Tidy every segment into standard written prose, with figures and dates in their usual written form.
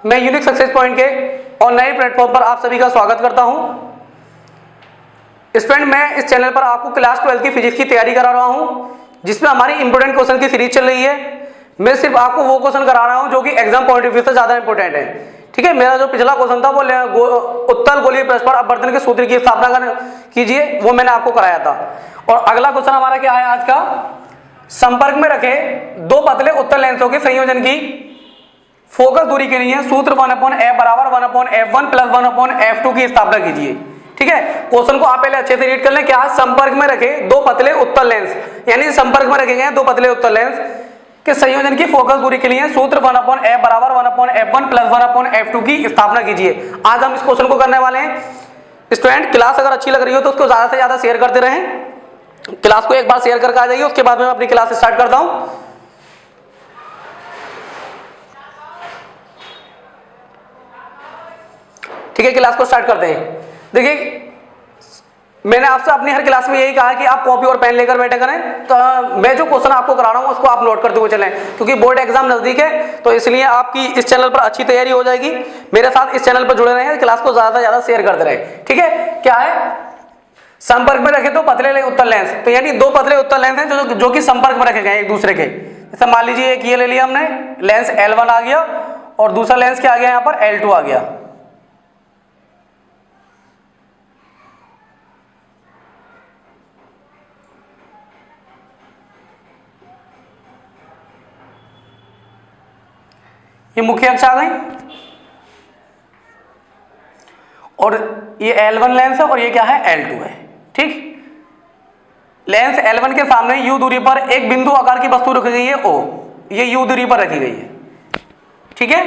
मैं unique success point के और नए प्लेटफॉर्म पर आप सभी का स्वागत करता हूं। स्टूडेंट, मैं इस चैनल पर आपको क्लास 12 की फिजिक्स की तैयारी करा रहा हूं, जिसमें हमारी इंपोर्टेंट क्वेश्चन की सीरीज चल रही है। मैं सिर्फ आपको वो क्वेश्चन करा रहा हूं जो कि एग्जाम पॉइंट ऑफ व्यू से ज्यादा इंपॉर्टेंट है। ठीक है, मेरा जो पिछला क्वेश्चन था वो उत्तल गोलीय पृष्ठ पर अपवर्तन के सूत्र की स्थापना कीजिए, वो मैंने आपको कराया था। और अगला क्वेश्चन हमारा क्या है आज का, संपर्क में रखे दो पतले उत्तल लेंसों के संयोजन की फोकस दूरी के लिए सूत्र 1/f बराबर 1/f1 प्लस 1/f2 की स्थापना कीजिए। ठीक है, क्वेश्चन को आप पहले अच्छे से रीड कर लें। क्या, संपर्क में रखे दो पतले उत्तल लेंस, यानी संपर्क में रखे गए दो पतले उत्तल लेंस के संयोजन की फोकस दूरी के लिए सूत्र 1/f बराबर 1/f1 प्लस 1/f2 की स्थापना कीजिए। आज हम इस क्वेश्चन को करने वाले हैं। स्टूडेंट, क्लास अगर अच्छी लग रही हो तो उसको ज्यादा से ज्यादा शेयर करते रहें। क्लास को एक बार शेयर करके आ जाइए, उसके बाद मैं अपनी क्लास स्टार्ट करता हूं। ठीक है, क्लास को स्टार्ट करते हैं। देखिए, मैंने आपसे अपनी हर क्लास में यही कहा कि आप कॉपी और पेन लेकर बैठे करें। तो मैं जो क्वेश्चन आपको करा रहा हूं उसको आप नोट करते हुए चलें, क्योंकि बोर्ड एग्जाम नजदीक है, तो इसलिए आपकी इस चैनल पर अच्छी तैयारी हो जाएगी। मेरे साथ इस चैनल पर जुड़े रहें, क्लास को ज्यादा से ज्यादा शेयर करते रहें। ठीक है, क्या है, संपर्क में रखे दो पतले उत्तल लेंस, तो यानी दो पतले उत्तल लेंस हैं जो कि संपर्क में रखे गए एक दूसरे के। जैसे मान लीजिए एक ये ले लिया हमने, लेंस L1 आ गया और दूसरा लेंस क्या आ गया, यहां पर L2 आ गया। ये मुख्य अक्ष आ गई और ये L1 लेंस है और ये क्या है, L2 है। ठीक, लेंस L1 के सामने U दूरी पर एक बिंदु आकार की वस्तु रखी गई है O, ये U दूरी पर रखी गई है। ठीक है,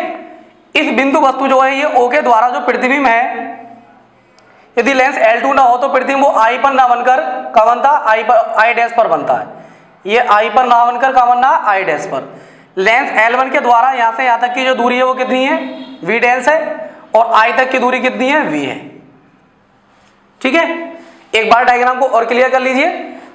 इस बिंदु वस्तु जो है ये O के द्वारा जो प्रतिबिंब है, यदि लेंस L2 ना हो तो प्रतिबिंब वो I पर ना बनकर कहाँ बनता, I डैश पर बनता है। ये I पर ना बनकर कहाँ बनना, I डैश पर। लेंस L1 के द्वारा यहां से यहां तक की जो दूरी है वो कितनी है, V डैश है, और I तक की दूरी कितनी है, V है। ठीक है, एक बार डायग्राम को और क्लियर कर लीजिए।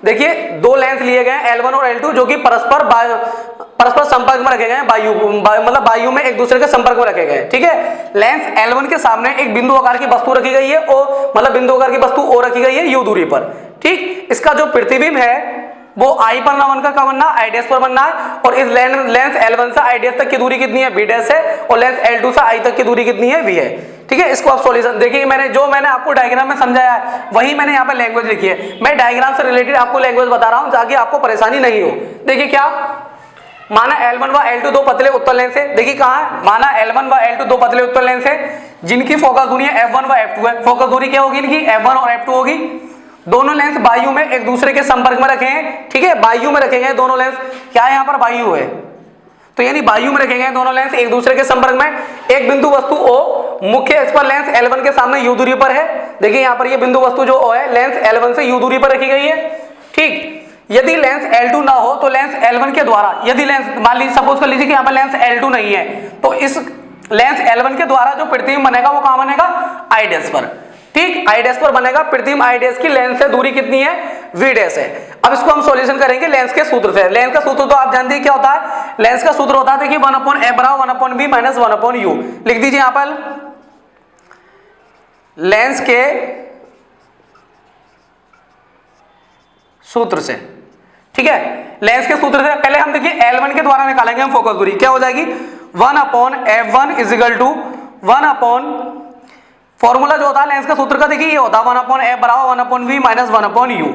देखिए, दो लेंस लिए गए L1 और L2 जो कि परस्पर संपर्क में रखे गए, मतलब वायु में एक दूसरे के संपर्क में रखे गए। ठीक है, लेंस L1 के सामने एक बिंदु आकार की वस्तु रखी गई है, O मतलब बिंदु आकार की वस्तु O रखी गई है U दूरी पर। ठीक, इसका जो प्रतिबिंब है वो I पर ना बनकर कहाँ बनना, I डैश पर बनना है। और इस लेंस L1 से I डैश तक की दूरी कितनी है, V डैश है, और लेंस L2 से I तक की दूरी कितनी है, V है। ठीक है, इसको आप सॉल्यूशन देखिए, मैंने आपको डायग्राम में समझाया है वही मैंने यहाँ पे लैंग्वेज लिखी है। मैं डायग्राम से रिलेटेड आपको लैंग्वेज बता रहा हूँ ताकि आपको परेशानी नहीं हो। देखिए, क्या माना L1 व L2 दो पतले उत्तल लेंस है। देखिए कहाँ है, माना L1 व L2 दो पतले उत्तल लेंस है जिनकी फोकस दूरी F1 व F2 है। फोकस दूरी क्या होगी इनकी, F1 और F2 होगी। दोनों लेंस वायु में एक दूसरे के संपर्क में रखे हैं। ठीक है, वायु में रखे गए दोनों लेंस, क्या है यहाँ पर, वायु है, तो यानी वायु में रखे गए दोनों लेंस एक दूसरे के संपर्क में। एक बिंदु वस्तु O मुख्य अक्ष पर लेंस L1 के सामने U दूरी पर है। देखिए यहाँ पर ये बिंदु वस्तु जो O है लेंस L1 से U दूरी पर रखी गई है। ठीक, यदि लेंस L2 ना हो तो लेंस L1 के द्वारा, यदि लेंस मान लीजिए सपोज कर लीजिए कि यहाँ पर लेंस L2 नहीं है, तो इस लेंस L1 के द्वारा जो प्रतिबिंब बनेगा वो कहाँ बनेगा, I डैश पर। ठीक, I डैश पर बनेगा प्रतिबिंब। I डैश की लेंस से दूरी कितनी है, V डैश है। अब इसको हम सॉल्यूशन करेंगे लेंस के सूत्र से। लेंस का सूत्र तो आप जानते हैं क्या होता है, लेंस का सूत्र होता है देखिए 1/f बराबर 1/b माइनस 1/u। लिख दीजिए यहां पर लेंस के सूत्र से। ठीक है, लेंस के सूत्र से पहले हम देखिए L1 के द्वारा निकालेंगे हम फोकस दूरी, क्या हो जाएगी 1/f1 is equal to 1 formula जो होता है लेंस का सूत्र का, देखिए ये होता है 1/f बराबर 1/v माइनस 1/u।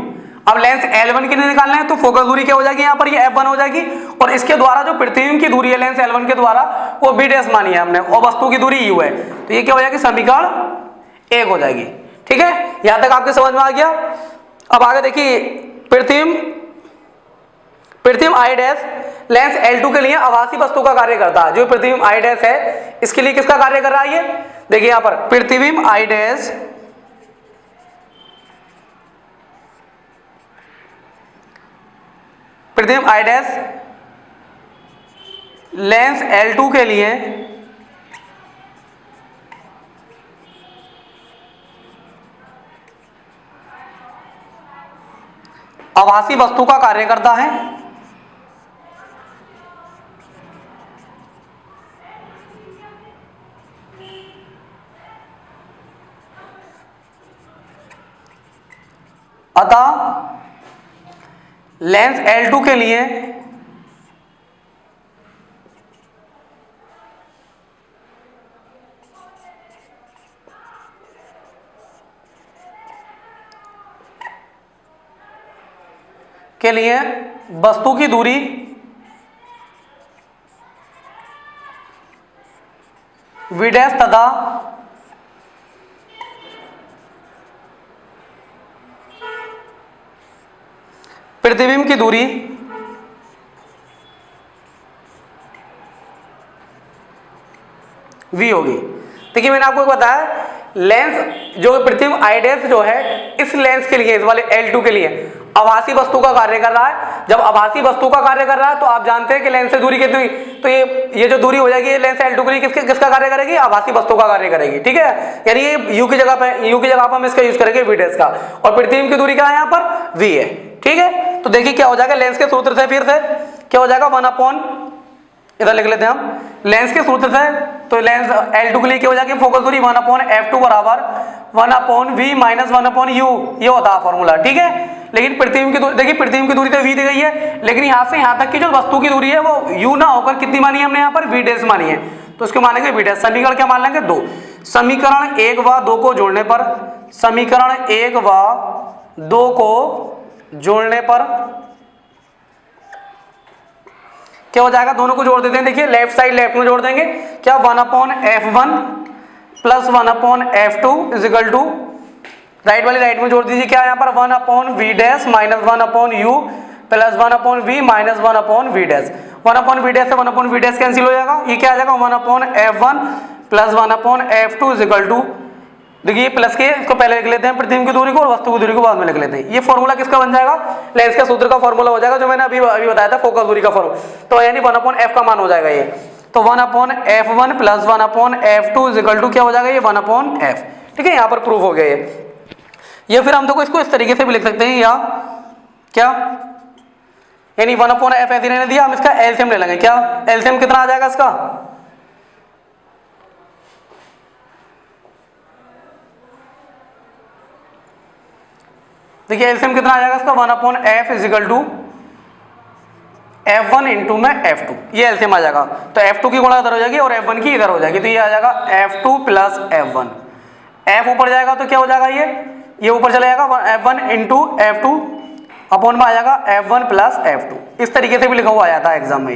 अब लेंस L1 के लिए निकालना है तो फोकस दूरी क्या हो जाएगी, यहाँ पर ये F1 हो जाएगी, और इसके द्वारा जो प्रतिबिंब की दूरी है लेंस L1 के द्वारा वो B डैश मानी है हमने, और वस्तु की दूरी U है, तो ये क्या हो जाएगी, समीकरण 1 हो जाएगी। ठीक है, यहां तक आपके समझ में आ गया। अब आगे देखिए, प्रतिबिंब I डैश लेंस L2 के लिए आभासी वस्तु का कार्य करता है। जो प्रतिबिंब I डैश है इसके लिए किसका कार्य कर रहा है, ये देखिए यहां पर प्रतिबिंब I डैश लेंस L2 के लिए आभासी वस्तु का कार्य करता है। अतः लेंस L2 के लिए वस्तु की दूरी V डैश तथा प्रतिबिंब की दूरी V होगी। देखिए मैंने आपको बताया लेंस जो प्रतिबिंब I डैश जो है इस लेंस के लिए, इस वाले L2 के लिए आभासी वस्तु का कार्य कर रहा है। जब आभासी वस्तु का कार्य कर रहा है तो आप जानते हैं कि लेंस से दूरी कितनी हुई, तो ये जो दूरी हो जाएगी ये लेंस L2 के लिए किसका कार्य करेगी, आभासी वस्तु का कार्य करेगी। ठीक है, यानी ये U की जगह पर हम इसका यूज करेंगे V डैश का, और प्रतिबिंब की दूरी क्या है यहाँ पर V है। ठीक है, तो देखिए क्या हो जाएगा लेंस के सूत्र से, फिर से क्या हो जाएगा 1/, इधर लिख लेते हैं हम लेंस के सूत्र से, तो लेंस L2 के लिए क्या हो जाएगी फोकस दूरी 1/f2 बराबर 1/v माइनस 1/u, ये होता है फॉर्मूला। ठीक है, लेकिन प्रतिबिंब की दूरी, देखिए प्रतिबिंब की दूरी तो v दी गई है, लेकिन यहाँ से यहाँ तक की जो वस्तु की दूरी है वो u ना होकर कितनी मानी है हमने यहाँ पर v डैश मानी है, तो इसको मानेंगे v डैश। समीकरण क्या मान लेंगे 2, समीकरण 1 व 2 को जोड़ने पर, समीकरण 1 व 2 को जोड़ने पर क्या हो जाएगा, दोनों को जोड़ देते हैं। देखिए लेफ्ट साइड लेफ्ट में जोड़ देंगे, क्या 1/f1 plus 1/f2 is equal to, right वाली राइट में जोड़ दीजिए, क्या यहाँ पर 1/v dash minus 1/u plus 1/v minus 1/v dash. 1/v dash से 1/v डैश कैंसिल हो जाएगा, ये क्या आ जाएगा 1/f1 plus 1/f2 is equal to, देखिए प्लस के इसको पहले लिख लेते हैं प्रतिबिंब की दूरी को और वस्तु की दूरी को बाद में लिख लेते हैं। ये फॉर्मूला किसका बन जाएगा, लेंस के सूत्र का फॉर्मूला हो जाएगा, जो मैंने अभी बताया था फोकस दूरी का फॉर्मूला, तो यानी 1/f का मान हो जाएगा ये, तो 1/f1 plus 1/f2 is equal to क्या हो जाएगा ये 1/f। ठीक है, यहाँ पर प्रूफ हो गया ये फिर हम देखो इसको इस तरीके से भी लिख सकते हैं, या क्या यानी 1/f ऐसे रहने दिया, हम इसका एलसीएम ले लेंगे। क्या एलसीएम कितना आ जाएगा इसका, देखिए एलसीएम कितना आ जाएगा इसका 1/f is equal to f1 into में f2, ये एलसीएम आ जाएगा, तो f2 की गुणा इधर हो जाएगी और f1 की इधर हो जाएगी, तो ये आ जाएगा f2 प्लस f1, f ऊपर जाएगा तो क्या हो जाएगा ये ऊपर चला जाएगा f1 इंटू f2 अपॉन में आ जाएगा f1 प्लस f2। इस तरीके से भी लिखा हुआ आया था एग्जाम में,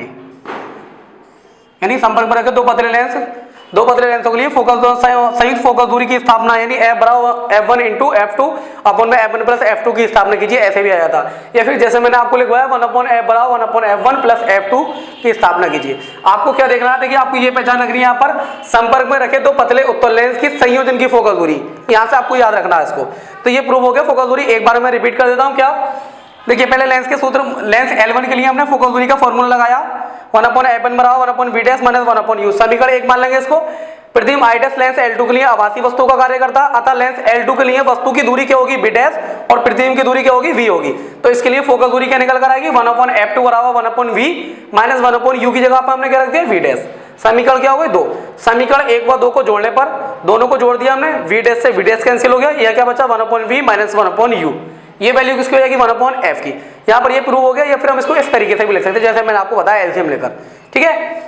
यानी संपर्क में रखे दो पतले लेंसों के लिए संयुक्त फोकस दूरी की स्थापना, यानी f बराबर f1 इंटू f2 अपॉन में f1 प्लस f2 की स्थापना कीजिए, ऐसे भी आया था। या फिर जैसे मैंने आपको लिखवाया 1/f बराबर 1/f1 प्लस f2 की स्थापना कीजिए। आपको क्या देखना है, देखिए आपको ये पहचान रखनी है, यहाँ पर संपर्क में रखे दो पतले उत्तल लेंस की संयोजन की फोकस दूरी, यहाँ से आपको याद रखना है इसको। तो ये प्रूफ हो गया फोकस दूरी, एक बार मैं रिपीट कर देता हूँ। क्या देखिए पहले लेंस के सूत्र, लेंस L1 के लिए हमने फोकस दूरी का फॉर्मूला लगाया 1/f1 बराबर 1/v डैश माइनस 1/u, समीकरण 1 मान लेंगे इसको। प्रतिबिंब I डैश लेंस L2 के लिए आभासी वस्तु का कार्य करता है, अतः लेंस L2 के लिए वस्तु की दूरी क्या होगी v डैश और प्रतिबिंब की दूरी क्या होगी v होगी, तो इसके लिए फोकस दूरी क्या निकल कर आएगी 1/f2 बराबर 1/v माइनस 1/u की जगह पर हमने क्या रख दिया v डैश। समीकरण क्या हो गए 2, समीकरण 1 व 2 को जोड़ने पर, दोनों को जोड़ दिया हमने, v डैश से v डैश कैंसिल हो गया, यह क्या बचा 1/v माइनस 1/u, ये वैल्यू किसकी हो जाएगी 1/f की। यहाँ पर ये प्रूव हो गया, या फिर हम इसको इस तरीके से भी लिख सकते हैं जैसे मैंने आपको बताया एलसीएम लेकर। ठीक है,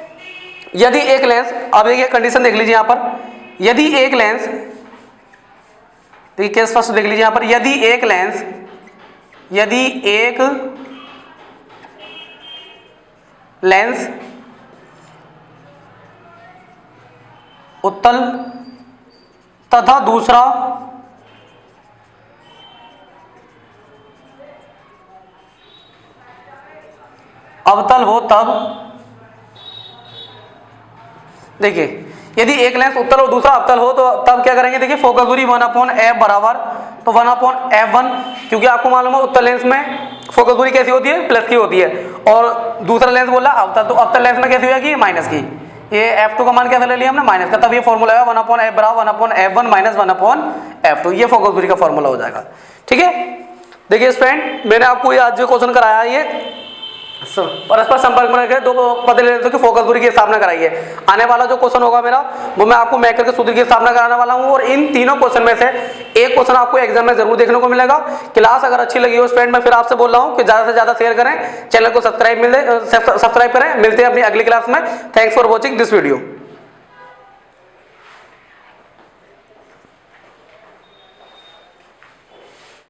यदि एक लेंस, अब देखिए कंडीशन देख लीजिए यहाँ पर, यदि एक लेंस, देखिए केस फर्स्ट देख लीजिए यहाँ पर, यदि एक लेंस उत्तल तथा दूसरा अवतल हो, तब देखिए यदि एक लेंस उत्तल और दूसरा अवतल हो तो तब क्या करेंगे, देखिए फोकस दूरी 1/f बराबर, तो 1/f1, क्योंकि आपको मालूम है उत्तल लेंस में फोकस दूरी कैसी होती है प्लस की होती है, और दूसरा लेंस बोला अवतल, तो अवतल लेंस में कैसी हो जाएगी माइनस की, ये f2 का मान कैसे ले लिया हमने माइनस का, तब ये फॉर्मूला है 1/f बराबर 1/f1 माइनस 1/f2, ये फोकस दूरी का फॉर्मूला हो जाएगा। ठीक है, देखिए स्टूडेंट मैंने आपको ये आज जो क्वेश्चन कराया ये परस्पर संपर्क में रखे दो पतले लेंसों की फोकस दूरी की स्थापना कराइए। आने वाला जो क्वेश्चन होगा मेरा वो मैं आपको मैकर के सूत्र की स्थापना कराने वाला हूं और इन तीनों क्वेश्चन में से एक क्वेश्चन आपको एग्जाम में जरूर देखने को मिलेगा। क्लास अगर अच्छी लगी हो स्टूडेंट, मैं फिर आपसे बोल रहा हूं कि ज्यादा से ज्यादा शेयर करें, चैनल को सब्सक्राइब करें। मिलते हैं अपनी अगली क्लास में। Thanks for watching this video.